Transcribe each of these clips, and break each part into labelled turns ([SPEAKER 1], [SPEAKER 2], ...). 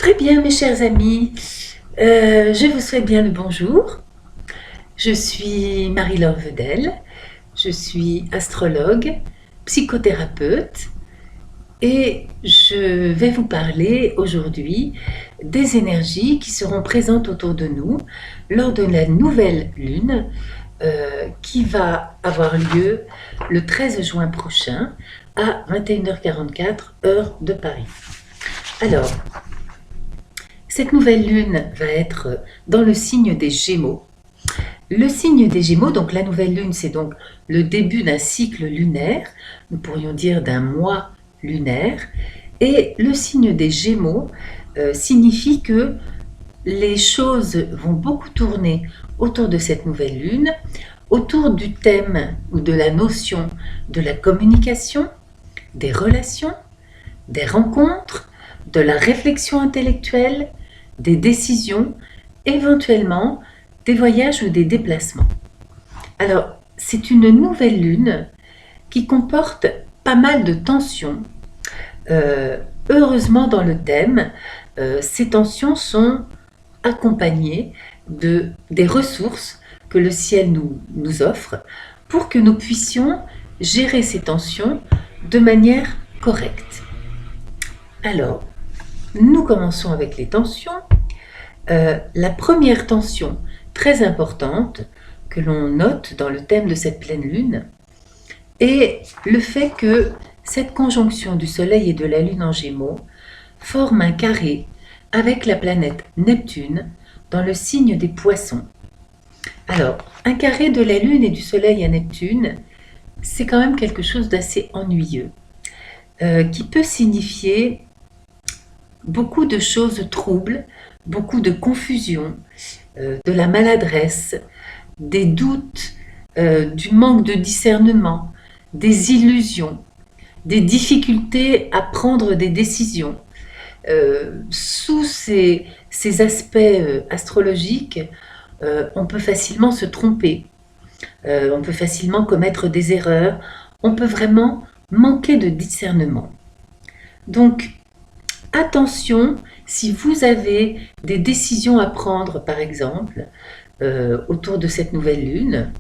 [SPEAKER 1] Très bien, mes chers amis. Je vous souhaite bien le bonjour. Je suis Marie-Laure Vedel. Je suis astrologue, psychothérapeute et je vais vous parler aujourd'hui des énergies qui seront présentes autour de nous lors de la nouvelle lune qui va avoir lieu le 13 juin prochain à 21h44 heure de Paris. Alors, cette nouvelle lune va être dans le signe des Gémeaux. Le signe des Gémeaux, donc la nouvelle lune, c'est donc le début d'un cycle lunaire, nous pourrions dire d'un mois lunaire, et le signe des Gémeaux signifie que les choses vont beaucoup tourner autour de cette nouvelle lune, autour du thème ou de la notion de la communication, des relations, des rencontres, de la réflexion intellectuelle, des décisions, éventuellement des voyages ou des déplacements. Alors, c'est une nouvelle lune qui comporte pas mal de tensions. Heureusement, dans le thème, ces tensions sont accompagnées des ressources que le ciel nous offre pour que nous puissions gérer ces tensions de manière correcte. Alors, nous commençons avec les tensions. La première tension très importante que l'on note dans le thème de cette pleine lune est le fait que cette conjonction du Soleil et de la Lune en Gémeaux forme un carré avec la planète Neptune dans le signe des Poissons. Alors, un carré de la Lune et du Soleil à Neptune, c'est quand même quelque chose d'assez ennuyeux, qui peut signifier beaucoup de choses troubles, beaucoup de confusion, de la maladresse, des doutes, du manque de discernement, des illusions, des difficultés à prendre des décisions. Sous ces aspects astrologiques, on peut facilement se tromper, on peut facilement commettre des erreurs, on peut vraiment manquer de discernement. Donc, attention, si vous avez des décisions à prendre, par exemple, autour de cette nouvelle lune,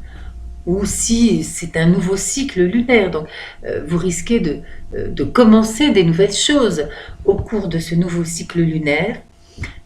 [SPEAKER 1] ou si c'est un nouveau cycle lunaire, donc vous risquez de commencer des nouvelles choses au cours de ce nouveau cycle lunaire.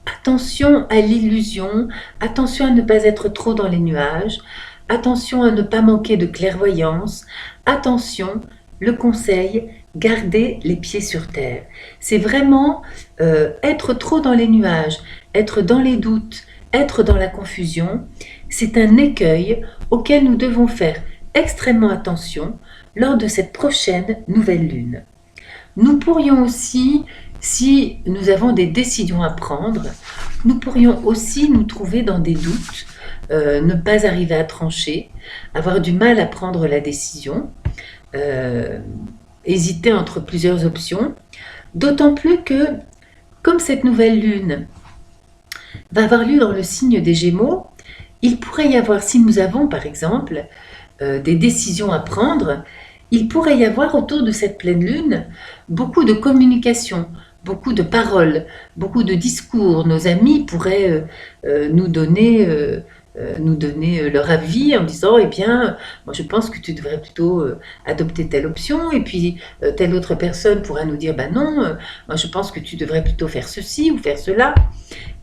[SPEAKER 1] Attention à l'illusion, attention à ne pas être trop dans les nuages, attention à ne pas manquer de clairvoyance, attention, le conseil, gardez les pieds sur terre. C'est vraiment être trop dans les nuages, être dans les doutes, être dans la confusion, c'est un écueil auquel nous devons faire extrêmement attention lors de cette prochaine nouvelle lune. Nous pourrions aussi, si nous avons des décisions à prendre, nous pourrions aussi nous trouver dans des doutes, ne pas arriver à trancher, avoir du mal à prendre la décision, hésiter entre plusieurs options, d'autant plus que, comme cette nouvelle lune va avoir lieu dans le signe des Gémeaux, il pourrait y avoir, si nous avons par exemple des décisions à prendre, il pourrait y avoir autour de cette pleine lune beaucoup de communication, beaucoup de paroles, beaucoup de discours. Nos amis pourraient nous donner leur avis en disant eh bien moi je pense que tu devrais plutôt adopter telle option, et puis telle autre personne pourra nous dire bah non, moi je pense que tu devrais plutôt faire ceci ou faire cela.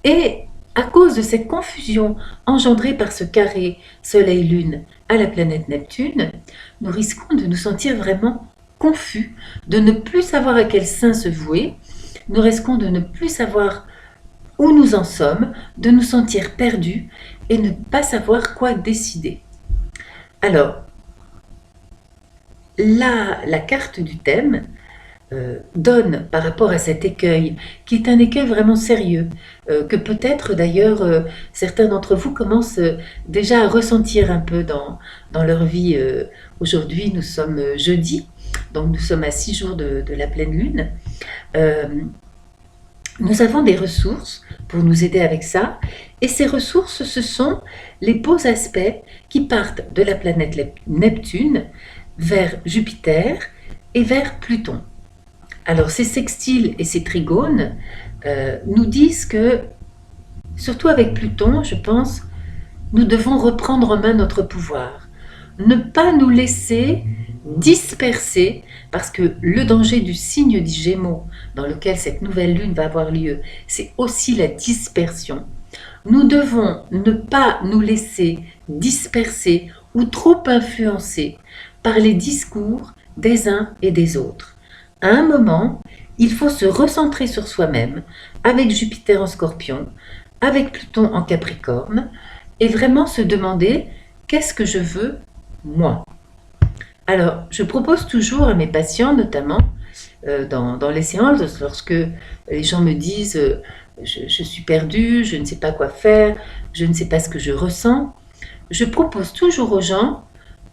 [SPEAKER 1] Et à cause de cette confusion engendrée par ce carré Soleil-Lune à la planète Neptune, nous risquons de nous sentir vraiment confus, de ne plus savoir à quel sein se vouer, nous risquons de ne plus savoir où nous en sommes, de nous sentir perdus et ne pas savoir quoi décider. Alors, la carte du thème donne par rapport à cet écueil, qui est un écueil vraiment sérieux, que peut-être d'ailleurs certains d'entre vous commencent déjà à ressentir un peu dans leur vie. Aujourd'hui, nous sommes jeudi, donc nous sommes à 6 jours de la pleine lune. Nous avons des ressources pour nous aider avec ça, et ces ressources, ce sont les beaux aspects qui partent de la planète Neptune vers Jupiter et vers Pluton. Alors ces sextiles et ces trigones nous disent que, surtout avec Pluton, je pense, nous devons reprendre en main notre pouvoir. Ne pas nous laisser disperser, parce que le danger du signe du Gémeaux, dans lequel cette nouvelle lune va avoir lieu, c'est aussi la dispersion. Nous devons ne pas nous laisser disperser ou trop influencer par les discours des uns et des autres. À un moment, il faut se recentrer sur soi-même, avec Jupiter en Scorpion, avec Pluton en Capricorne, et vraiment se demander qu'est-ce que je veux moi. Alors, je propose toujours à mes patients, notamment dans les séances, lorsque les gens me disent je suis perdu, je ne sais pas quoi faire, je ne sais pas ce que je ressens, je propose toujours aux gens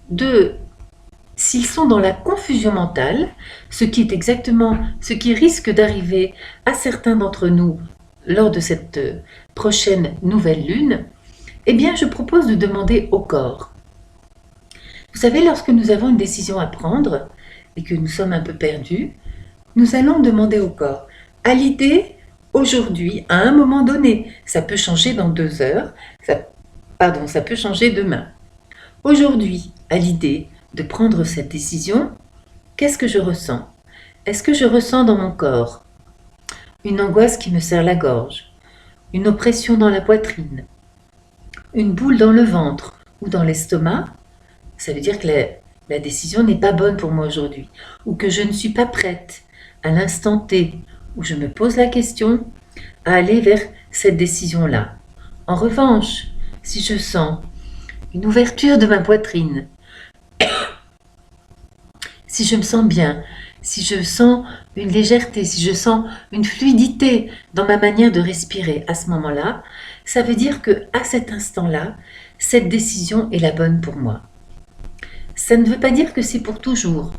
[SPEAKER 1] de, s'ils sont dans la confusion mentale, ce qui est exactement ce qui risque d'arriver à certains d'entre nous lors de cette prochaine nouvelle lune, eh bien je propose de demander au corps. Vous savez, lorsque nous avons une décision à prendre et que nous sommes un peu perdus, nous allons demander au corps, à l'idée, aujourd'hui, à un moment donné, ça peut changer dans 2 heures, ça peut changer demain. Aujourd'hui, à l'idée de prendre cette décision, qu'est-ce que je ressens? Est-ce que je ressens dans mon corps une angoisse qui me serre la gorge, une oppression dans la poitrine, une boule dans le ventre ou dans l'estomac? Ça veut dire que la décision n'est pas bonne pour moi aujourd'hui, ou que je ne suis pas prête à l'instant T où je me pose la question à aller vers cette décision-là. En revanche, si je sens une ouverture de ma poitrine, si je me sens bien, si je sens une légèreté, si je sens une fluidité dans ma manière de respirer à ce moment-là, ça veut dire que à cet instant-là, cette décision est la bonne pour moi. Ça ne veut pas dire que c'est pour toujours.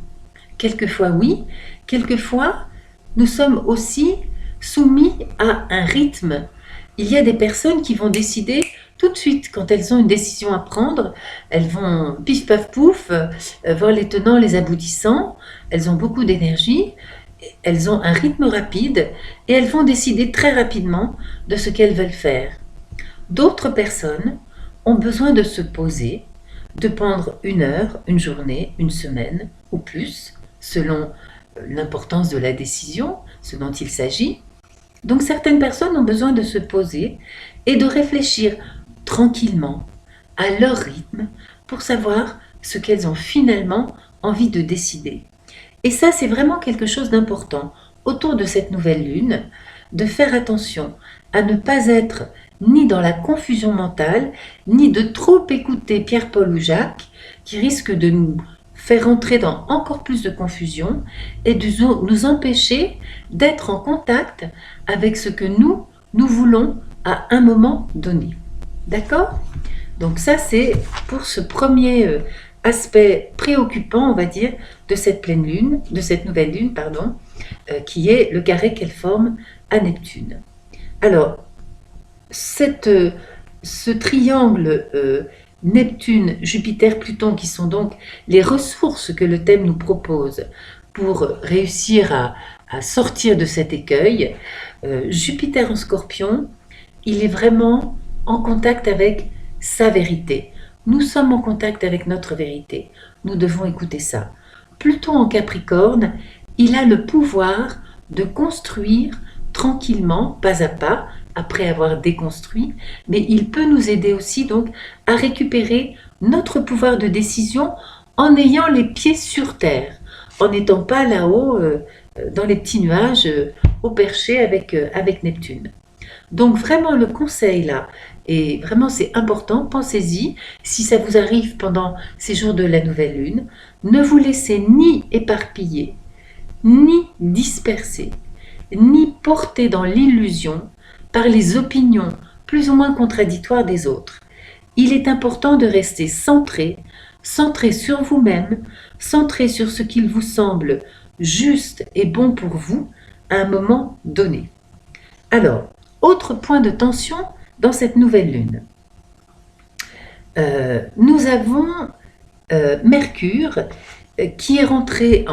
[SPEAKER 1] Quelquefois oui, quelquefois nous sommes aussi soumis à un rythme. Il y a des personnes qui vont décider tout de suite, quand elles ont une décision à prendre, elles vont pif paf pouf, voir les tenants, les aboutissants, elles ont beaucoup d'énergie, elles ont un rythme rapide et elles vont décider très rapidement de ce qu'elles veulent faire. D'autres personnes ont besoin de se poser, de prendre 1 heure, une journée, une semaine ou plus, selon l'importance de la décision, ce dont il s'agit. Donc certaines personnes ont besoin de se poser et de réfléchir tranquillement à leur rythme pour savoir ce qu'elles ont finalement envie de décider. Et ça, c'est vraiment quelque chose d'important autour de cette nouvelle lune, de faire attention à ne pas être ni dans la confusion mentale, ni de trop écouter Pierre-Paul ou Jacques, qui risque de nous faire entrer dans encore plus de confusion et de nous empêcher d'être en contact avec ce que nous voulons à un moment donné. D'accord? Donc ça, c'est pour ce premier aspect préoccupant, on va dire, de cette pleine lune, de cette nouvelle lune, pardon, qui est le carré qu'elle forme à Neptune. Alors, ce triangle Neptune, Jupiter, Pluton, qui sont donc les ressources que le thème nous propose pour réussir à sortir de cet écueil, Jupiter en Scorpion, il est vraiment en contact avec sa vérité. Nous sommes en contact avec notre vérité. Nous devons écouter ça. Pluton en Capricorne, il a le pouvoir de construire tranquillement, pas à pas, après avoir déconstruit, mais il peut nous aider aussi donc à récupérer notre pouvoir de décision en ayant les pieds sur terre, en n'étant pas là-haut dans les petits nuages au perché avec Neptune. Donc vraiment le conseil là, et vraiment c'est important, pensez-y, si ça vous arrive pendant ces jours de la nouvelle lune, ne vous laissez ni éparpiller, ni disperser, ni porter dans l'illusion par les opinions plus ou moins contradictoires des autres. Il est important de rester centré, centré sur vous-même, centré sur ce qu'il vous semble juste et bon pour vous à un moment donné. Alors, autre point de tension dans cette nouvelle lune. Nous avons Mercure qui est rentré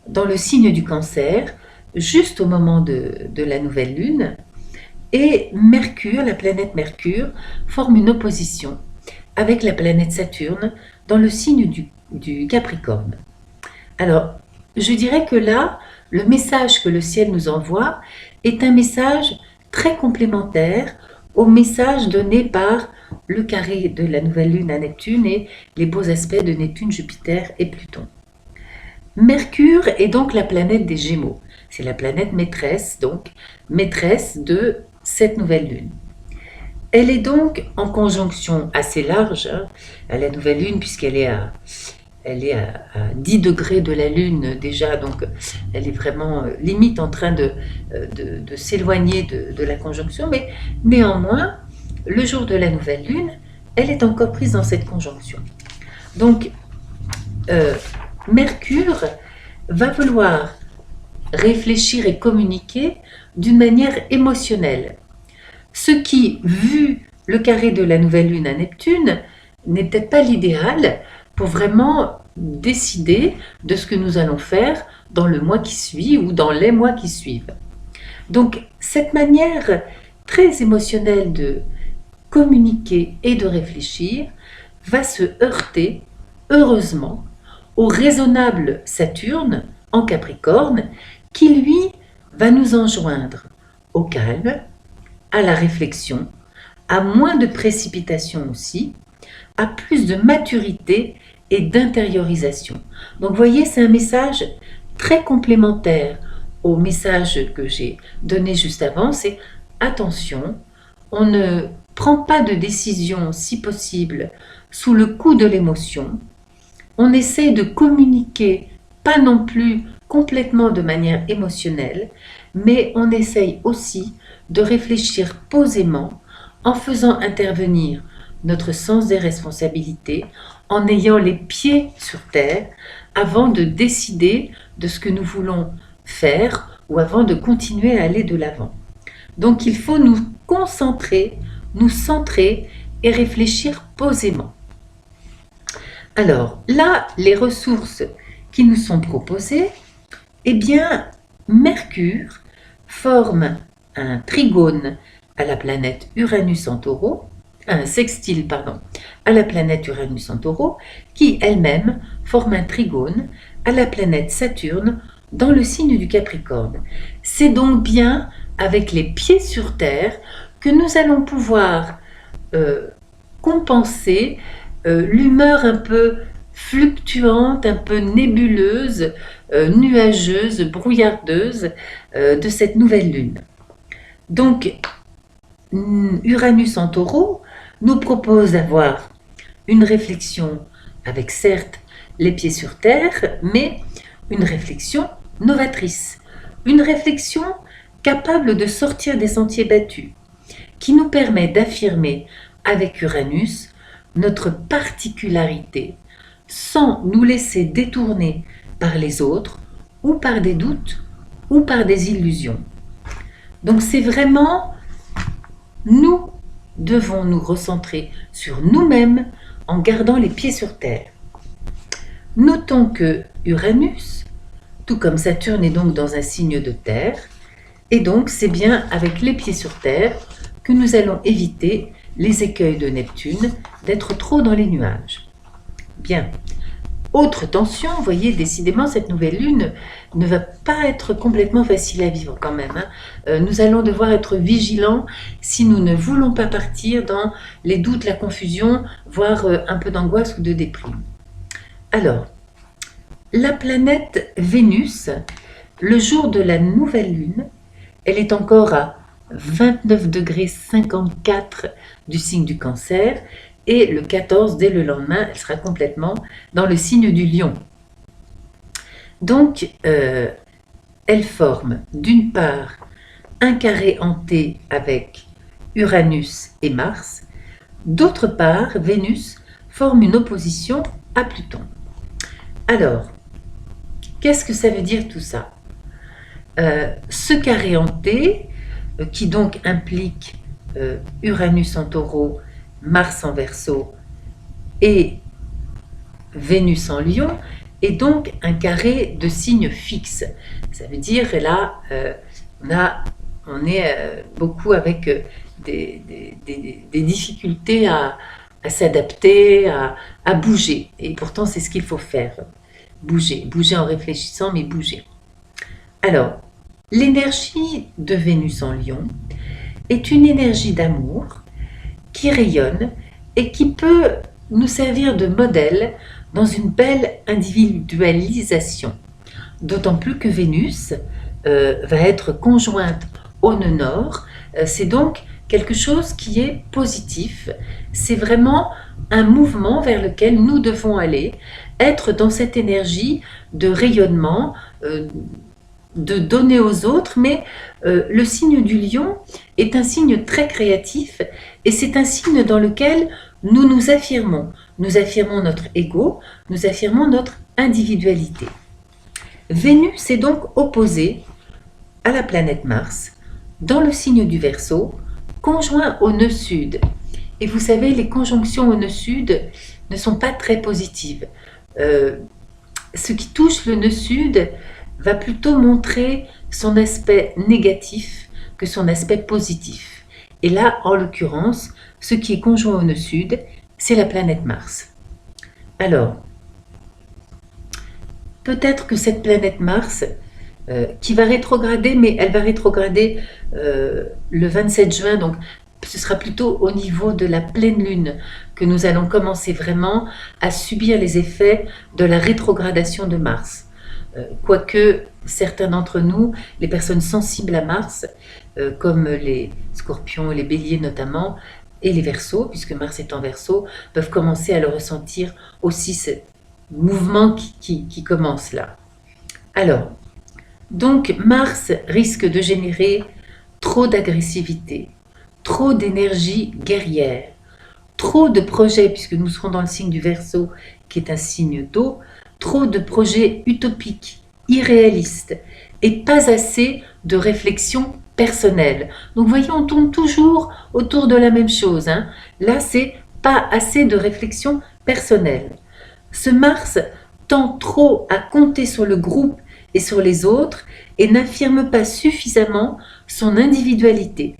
[SPEAKER 1] dans le signe du Cancer, juste au moment de la nouvelle lune, et Mercure, la planète Mercure, forme une opposition avec la planète Saturne dans le signe du Capricorne. Alors, je dirais que là, le message que le ciel nous envoie est un message très complémentaire au message donné par le carré de la nouvelle lune à Neptune et les beaux aspects de Neptune, Jupiter et Pluton. Mercure est donc la planète des Gémeaux. C'est la planète maîtresse, donc maîtresse de cette nouvelle lune. Elle est donc en conjonction assez large à la nouvelle lune, puisqu'elle est à 10 degrés de la lune déjà, donc elle est vraiment limite en train de s'éloigner de la conjonction, mais néanmoins, le jour de la nouvelle lune, elle est encore prise dans cette conjonction. Donc, Mercure va vouloir réfléchir et communiquer d'une manière émotionnelle. Ce qui, vu le carré de la nouvelle lune à Neptune, n'est peut-être pas l'idéal pour vraiment décider de ce que nous allons faire dans le mois qui suit ou dans les mois qui suivent. Donc, cette manière très émotionnelle de communiquer et de réfléchir va se heurter, heureusement, au raisonnable Saturne en Capricorne, qui lui va nous enjoindre au calme, à la réflexion, à moins de précipitation aussi, à plus de maturité et d'intériorisation. Donc vous voyez, c'est un message très complémentaire au message que j'ai donné juste avant, c'est attention, on ne prend pas de décision si possible sous le coup de l'émotion, on essaie de communiquer, pas non plus complètement de manière émotionnelle, mais on essaye aussi de réfléchir posément en faisant intervenir notre sens des responsabilités, en ayant les pieds sur terre avant de décider de ce que nous voulons faire ou avant de continuer à aller de l'avant. Donc il faut nous concentrer, nous centrer et réfléchir posément. Alors là, les ressources qui nous sont proposées, eh bien, Mercure forme un trigone à la planète Uranus en Taureau, un sextile, pardon, à la planète Uranus en Taureau, qui elle-même forme un trigone à la planète Saturne dans le signe du Capricorne. C'est donc bien avec les pieds sur terre que nous allons pouvoir compenser l'humeur un peu fluctuante, un peu nébuleuse, nuageuse, brouillardeuse de cette nouvelle lune. Donc, Uranus en Taureau nous propose d'avoir une réflexion avec certes les pieds sur terre, mais une réflexion novatrice, une réflexion capable de sortir des sentiers battus, qui nous permet d'affirmer avec Uranus notre particularité sans nous laisser détourner par les autres ou par des doutes ou par des illusions. Donc c'est vraiment, nous devons nous recentrer sur nous-mêmes en gardant les pieds sur terre. Notons que Uranus, tout comme Saturne, est donc dans un signe de terre, et donc c'est bien avec les pieds sur terre que nous allons éviter les écueils de Neptune, d'être trop dans les nuages. Bien. Autre tension, vous voyez, décidément, cette nouvelle lune ne va pas être complètement facile à vivre quand même. Nous allons devoir être vigilants si nous ne voulons pas partir dans les doutes, la confusion, voire un peu d'angoisse ou de déprime. Alors, la planète Vénus, le jour de la nouvelle lune, elle est encore à 29 degrés 54 du signe du Cancer, et le 14, dès le lendemain, elle sera complètement dans le signe du Lion. Donc, elle forme d'une part un carré hanté avec Uranus et Mars, d'autre part, Vénus forme une opposition à Pluton. Alors, qu'est-ce que ça veut dire tout ça? Ce carré hanté, qui donc implique Uranus en Taureau, Mars en Verseau et Vénus en Lion, et donc un carré de signes fixes. Ça veut dire, et là, on est beaucoup avec des difficultés à s'adapter, à bouger. Et pourtant, c'est ce qu'il faut faire. Bouger en réfléchissant, mais bouger. Alors, l'énergie de Vénus en Lion est une énergie d'amour qui rayonne et qui peut nous servir de modèle dans une belle individualisation. D'autant plus que Vénus va être conjointe au nœud nord. C'est donc quelque chose qui est positif. C'est vraiment un mouvement vers lequel nous devons aller, être dans cette énergie de rayonnement, de donner aux autres, mais le signe du lion est un signe très créatif et c'est un signe dans lequel nous nous affirmons. Nous affirmons notre ego, nous affirmons notre individualité. Vénus est donc opposée à la planète Mars dans le signe du Verseau, conjoint au nœud sud. Et vous savez, les conjonctions au nœud sud ne sont pas très positives. Ce qui touche le nœud sud va plutôt montrer son aspect négatif que son aspect positif. Et là, en l'occurrence, ce qui est conjoint au nœud sud, c'est la planète Mars. Alors, peut-être que cette planète Mars, qui va rétrograder, mais elle va rétrograder le 27 juin, donc ce sera plutôt au niveau de la pleine lune que nous allons commencer vraiment à subir les effets de la rétrogradation de Mars. Quoique certains d'entre nous, les personnes sensibles à Mars, comme les scorpions et les béliers notamment, et les Verseaux, puisque Mars est en Verseau, peuvent commencer à le ressentir aussi, ce mouvement qui commence là. Alors, donc Mars risque de générer trop d'agressivité, trop d'énergie guerrière, trop de projets, puisque nous serons dans le signe du Verseau, qui est un signe d'eau, trop de projets utopiques, irréalistes, et pas assez de réflexion personnelle. Donc vous voyez, on tourne toujours autour de la même chose. Hein. Là, c'est pas assez de réflexion personnelle. Ce Mars tend trop à compter sur le groupe et sur les autres et n'affirme pas suffisamment son individualité.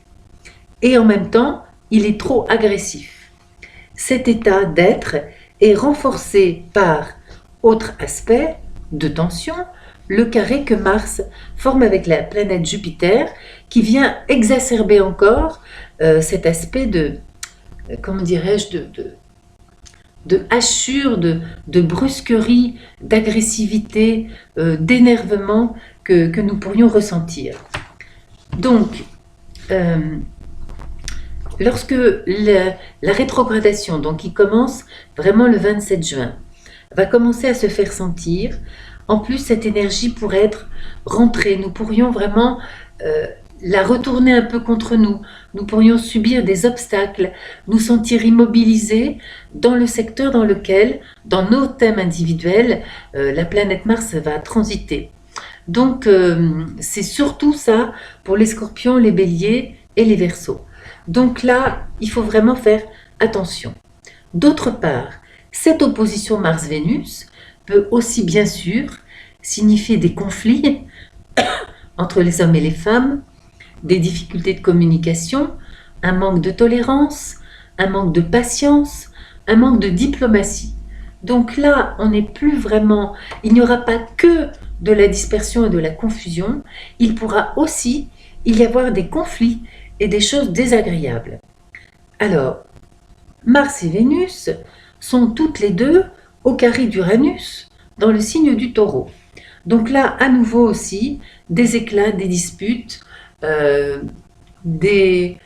[SPEAKER 1] Et en même temps, il est trop agressif. Cet état d'être est renforcé par autre aspect de tension, le carré que Mars forme avec la planète Jupiter, qui vient exacerber encore cet aspect de, comment dirais-je, de hachure, de brusquerie, d'agressivité, d'énervement que nous pourrions ressentir. Donc, lorsque la rétrogradation, donc qui commence vraiment le 27 juin, va commencer à se faire sentir, en plus cette énergie pourrait être rentrée, nous pourrions vraiment la retourner un peu contre nous, nous pourrions subir des obstacles, nous sentir immobilisés dans le secteur dans lequel, dans nos thèmes individuels, la planète Mars va transiter. Donc c'est surtout ça pour les scorpions, les béliers et les verseaux. Donc là, il faut vraiment faire attention. D'autre part, cette opposition Mars-Vénus peut aussi bien sûr signifier des conflits entre les hommes et les femmes, des difficultés de communication, un manque de tolérance, un manque de patience, un manque de diplomatie. Donc là, on n'est plus vraiment, il n'y aura pas que de la dispersion et de la confusion, il pourra aussi y avoir des conflits et des choses désagréables. Alors, Mars et Vénus sont toutes les deux au carré d'Uranus dans le signe du Taureau. Donc là, à nouveau aussi, des éclats, des disputes, des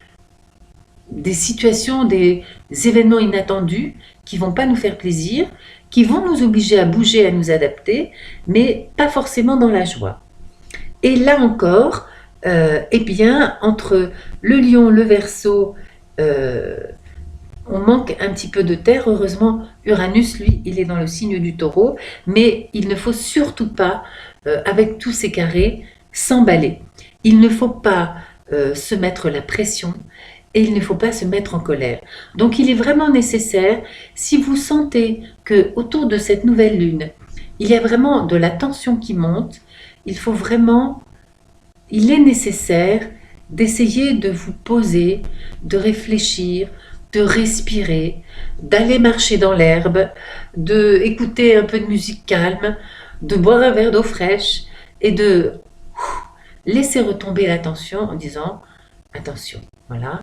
[SPEAKER 1] situations, des événements inattendus qui vont pas nous faire plaisir, qui vont nous obliger à bouger, à nous adapter, mais pas forcément dans la joie. Et là encore, eh bien, entre le Lion, le Verseau, on manque un petit peu de terre. Heureusement, Uranus, lui, il est dans le signe du Taureau, mais il ne faut surtout pas, avec tous ces carrés, s'emballer. Il ne faut pas se mettre la pression et il ne faut pas se mettre en colère. Donc il est vraiment nécessaire, si vous sentez que autour de cette nouvelle lune, il y a vraiment de la tension qui monte. Il faut vraiment, il est nécessaire d'essayer de vous poser, de réfléchir, de respirer, d'aller marcher dans l'herbe, de écouter un peu de musique calme, de boire un verre d'eau fraîche et de laisser retomber la tension en disant attention, voilà,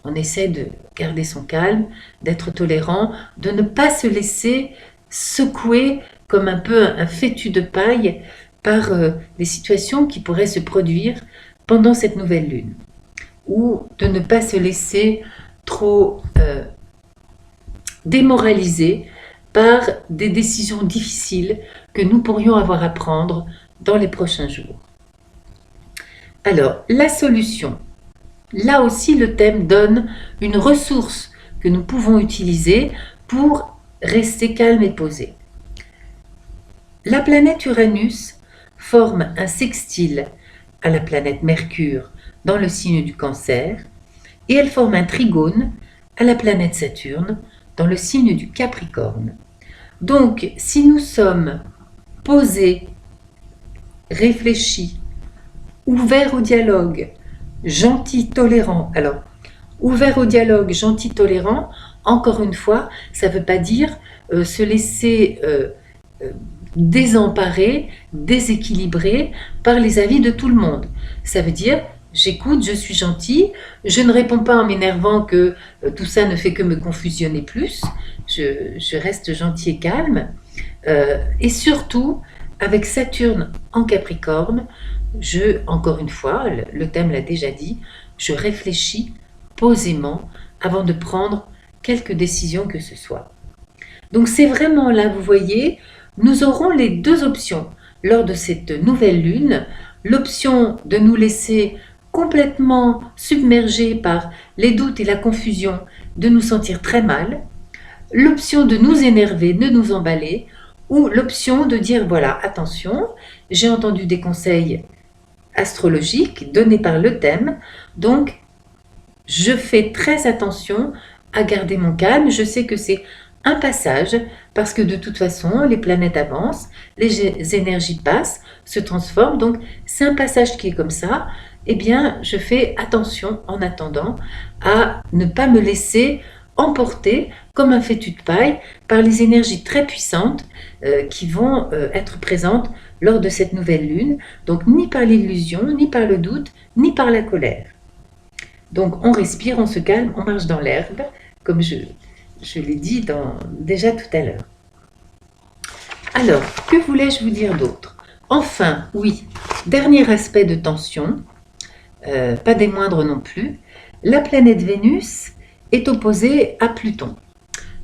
[SPEAKER 1] on essaie de garder son calme, d'être tolérant, de ne pas se laisser secouer comme un peu un fétu de paille par les situations qui pourraient se produire pendant cette nouvelle lune, ou de ne pas se laisser trop démoraliser par des décisions difficiles que nous pourrions avoir à prendre dans les prochains jours. Alors, la solution. Là aussi, le thème donne une ressource que nous pouvons utiliser pour rester calme et posé. La planète Uranus forme un sextile à la planète Mercure dans le signe du Cancer et elle forme un trigone à la planète Saturne dans le signe du Capricorne. Donc, si nous sommes posés, réfléchis, ouverts au dialogue, gentils, tolérants. Alors, ouvert au dialogue, gentil, tolérant, encore une fois, ça ne veut pas dire se laisser désemparer, déséquilibrer par les avis de tout le monde. Ça veut dire, j'écoute, je suis gentil, je ne réponds pas en m'énervant que tout ça ne fait que me confusionner plus, je reste gentil et calme. Et surtout, avec Saturne en Capricorne, encore une fois, le thème l'a déjà dit, je réfléchis posément avant de prendre quelque décision que ce soit. Donc c'est vraiment là, vous voyez, nous aurons les deux options lors de cette nouvelle lune, l'option de nous laisser complètement submergés par les doutes et la confusion, de nous sentir très mal, l'option de nous énerver, de nous emballer, ou l'option de dire voilà, attention, j'ai entendu des conseils astrologiques donnés par le thème, donc je fais très attention à garder mon calme, je sais que c'est un passage, parce que de toute façon, les planètes avancent, les énergies passent, se transforment, donc c'est un passage qui est comme ça, eh bien, je fais attention en attendant à ne pas me laisser emporter comme un fétu de paille par les énergies très puissantes qui vont être présentes lors de cette nouvelle lune, donc ni par l'illusion, ni par le doute, ni par la colère. Donc on respire, on se calme, on marche dans l'herbe, comme je l'ai dit déjà tout à l'heure. Alors, que voulais-je vous dire d'autre? Enfin, oui, dernier aspect de tension, pas des moindres non plus, la planète Vénus est opposée à Pluton.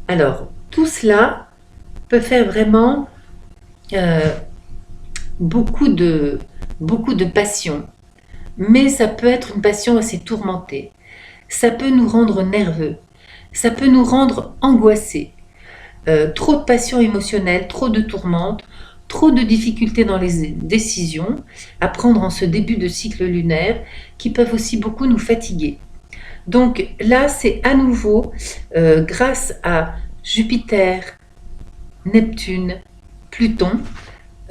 [SPEAKER 1] Alors, tout cela peut faire vraiment beaucoup de passion, mais ça peut être une passion assez tourmentée. Ça peut nous rendre nerveux, ça peut nous rendre angoissés. Trop de passion émotionnelle, trop de tourmente, trop de difficultés dans les décisions à prendre en ce début de cycle lunaire qui peuvent aussi beaucoup nous fatiguer. Donc là, c'est à nouveau grâce à Jupiter, Neptune, Pluton,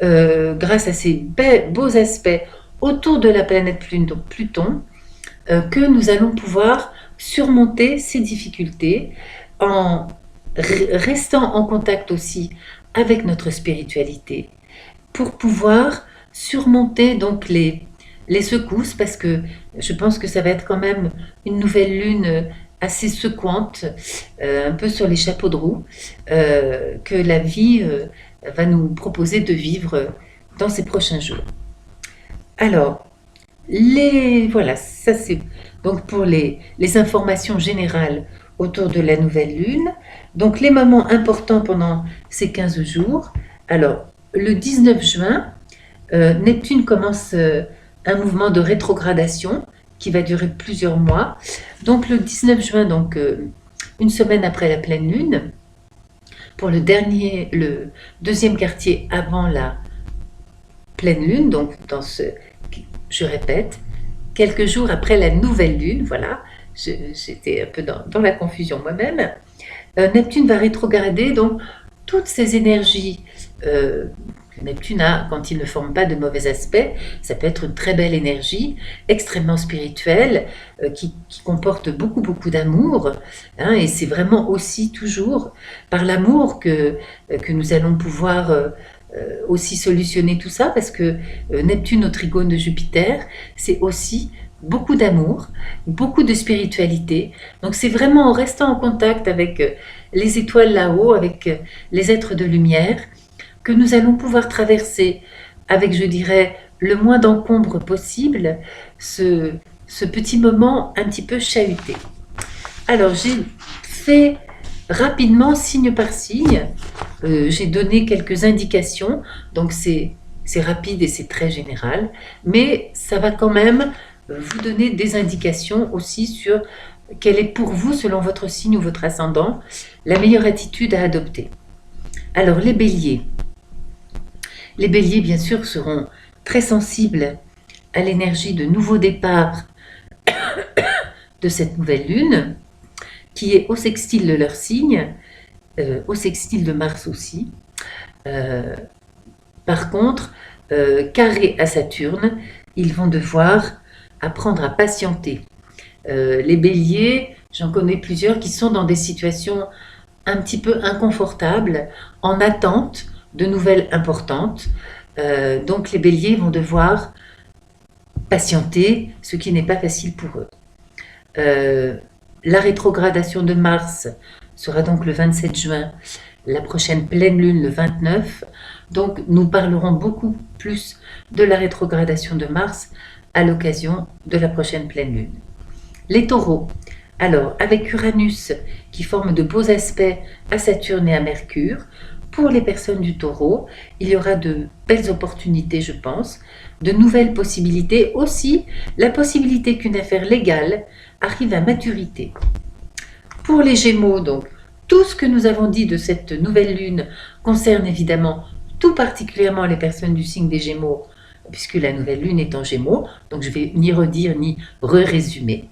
[SPEAKER 1] grâce à ces beaux aspects autour de la planète Pluton, que nous allons pouvoir surmonter ces difficultés en restant en contact aussi avec notre spiritualité pour pouvoir surmonter donc les secousses, parce que je pense que ça va être quand même une nouvelle lune assez secouante, un peu sur les chapeaux de roue, que la vie va nous proposer de vivre dans ces prochains jours. Alors, voilà, ça c'est donc pour les informations générales autour de la nouvelle lune. Donc les moments importants pendant ces 15 jours. Alors, le 19 juin, Neptune commence un mouvement de rétrogradation qui va durer plusieurs mois. Donc le 19 juin, donc une semaine après la pleine lune, pour le deuxième quartier avant la pleine lune, donc je répète, quelques jours après la nouvelle lune, voilà, j'étais un peu dans la confusion moi-même, Neptune va rétrograder, donc toutes ces énergies euh, Neptune a, quand il ne forme pas de mauvais aspects, ça peut être une très belle énergie, extrêmement spirituelle, qui comporte beaucoup, beaucoup d'amour. Hein, et c'est vraiment aussi toujours par l'amour que nous allons pouvoir aussi solutionner tout ça, parce que Neptune au trigone de Jupiter, c'est aussi beaucoup d'amour, beaucoup de spiritualité. Donc c'est vraiment en restant en contact avec les étoiles là-haut, avec les êtres de lumière, que nous allons pouvoir traverser avec, je dirais, le moins d'encombre possible, ce petit moment un petit peu chahuté. Alors, j'ai fait rapidement, signe par signe, j'ai donné quelques indications, donc c'est rapide et c'est très général, mais ça va quand même vous donner des indications aussi sur quelle est pour vous, selon votre signe ou votre ascendant, la meilleure attitude à adopter. Alors, les béliers. Les béliers, bien sûr, seront très sensibles à l'énergie de nouveau départ de cette nouvelle lune, qui est au sextile de leur signe, au sextile de Mars aussi. Par contre, carré à Saturne, ils vont devoir apprendre à patienter. Les béliers, j'en connais plusieurs qui sont dans des situations un petit peu inconfortables, en attente de nouvelles importantes. Donc les béliers vont devoir patienter, ce qui n'est pas facile pour eux. La rétrogradation de Mars sera donc le 27 juin, la prochaine pleine lune le 29. Donc nous parlerons beaucoup plus de la rétrogradation de Mars à l'occasion de la prochaine pleine lune. Les taureaux. Alors, avec Uranus qui forme de beaux aspects à Saturne et à Mercure, pour les personnes du taureau, il y aura de belles opportunités, je pense, de nouvelles possibilités, aussi la possibilité qu'une affaire légale arrive à maturité. Pour les gémeaux, donc, tout ce que nous avons dit de cette nouvelle lune concerne évidemment tout particulièrement les personnes du signe des gémeaux, puisque la nouvelle lune est en gémeaux, donc je vais ni redire ni résumer.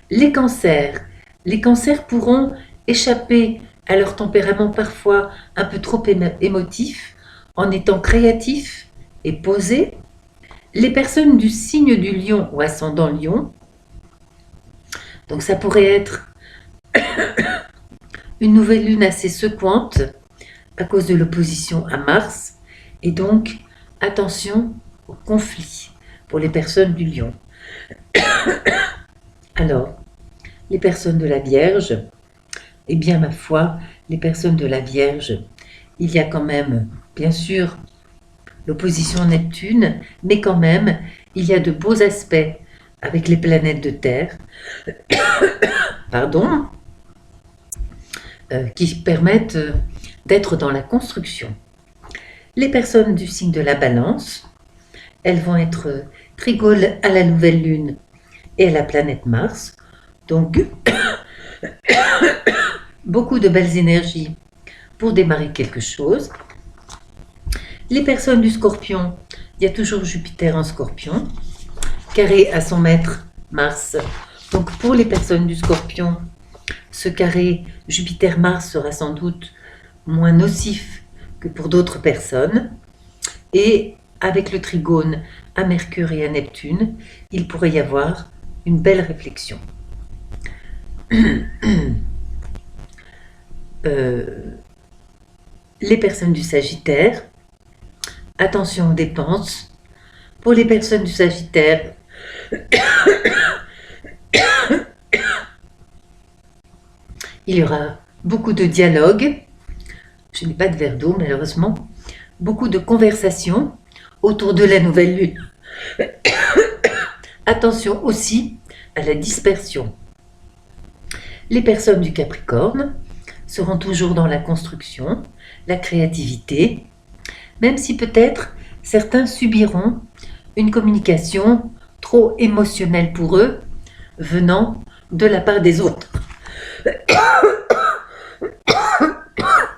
[SPEAKER 1] Les cancers. Les cancers pourront échapper à leur tempérament parfois un peu trop émotif en étant créatifs et posés. Les personnes du signe du lion ou ascendant lion, donc ça pourrait être une nouvelle lune assez secouante à cause de l'opposition à Mars, et donc attention au conflit pour les personnes du lion. Alors, les personnes de la Vierge, eh bien ma foi, les personnes de la Vierge, il y a quand même, bien sûr, l'opposition Neptune, mais quand même, il y a de beaux aspects avec les planètes de Terre, pardon, qui permettent d'être dans la construction. Les personnes du signe de la Balance, elles vont être trigones à la nouvelle lune et à la planète Mars, donc beaucoup de belles énergies pour démarrer quelque chose. Les personnes du Scorpion, il y a toujours Jupiter en Scorpion, carré à son maître Mars. Donc pour les personnes du Scorpion, ce carré Jupiter-Mars sera sans doute moins nocif que pour d'autres personnes. Et avec le trigone à Mercure et à Neptune, il pourrait y avoir une belle réflexion. Les personnes du Sagittaire, attention aux dépenses. Pour les personnes du Sagittaire, il y aura beaucoup de dialogue. Je n'ai pas de verre d'eau malheureusement. Beaucoup de conversations autour de la nouvelle lune. Attention aussi à la dispersion. Les personnes du Capricorne seront toujours dans la construction, la créativité, même si peut-être certains subiront une communication trop émotionnelle pour eux, venant de la part des autres.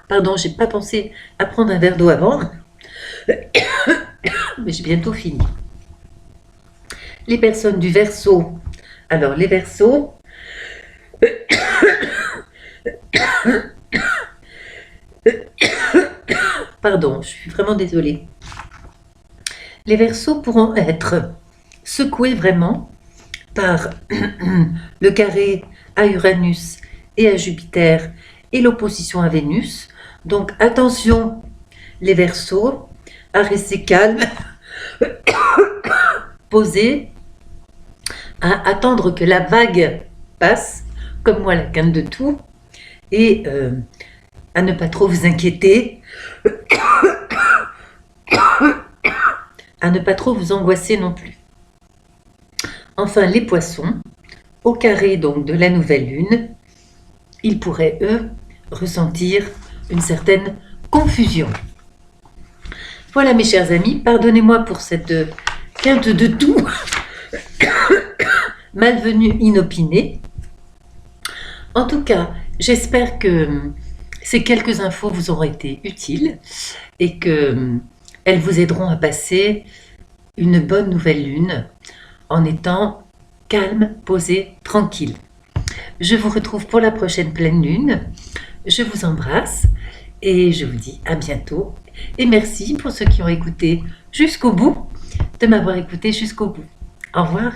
[SPEAKER 1] Pardon, j'ai pas pensé à prendre un verre d'eau avant, mais j'ai bientôt fini. Les personnes du Verseau. Alors, les Verseaux, Pardon, je suis vraiment désolée. Les Verseaux pourront être secoués vraiment par le carré à Uranus et à Jupiter et l'opposition à Vénus. Donc attention les Verseaux à rester calmes, posés, à attendre que la vague passe, comme moi la canne de tout, et à ne pas trop vous inquiéter, à ne pas trop vous angoisser non plus. Enfin, les Poissons, au carré donc de la nouvelle lune, ils pourraient, eux, ressentir une certaine confusion. Voilà mes chers amis, pardonnez-moi pour cette quinte de tout, malvenue, inopinée. En tout cas, j'espère que ces quelques infos vous auront été utiles et qu'elles vous aideront à passer une bonne nouvelle lune en étant calme, posé, tranquille. Je vous retrouve pour la prochaine pleine lune. Je vous embrasse et je vous dis à bientôt. Et merci pour ceux qui ont écouté jusqu'au bout, de m'avoir écouté jusqu'au bout. Au revoir.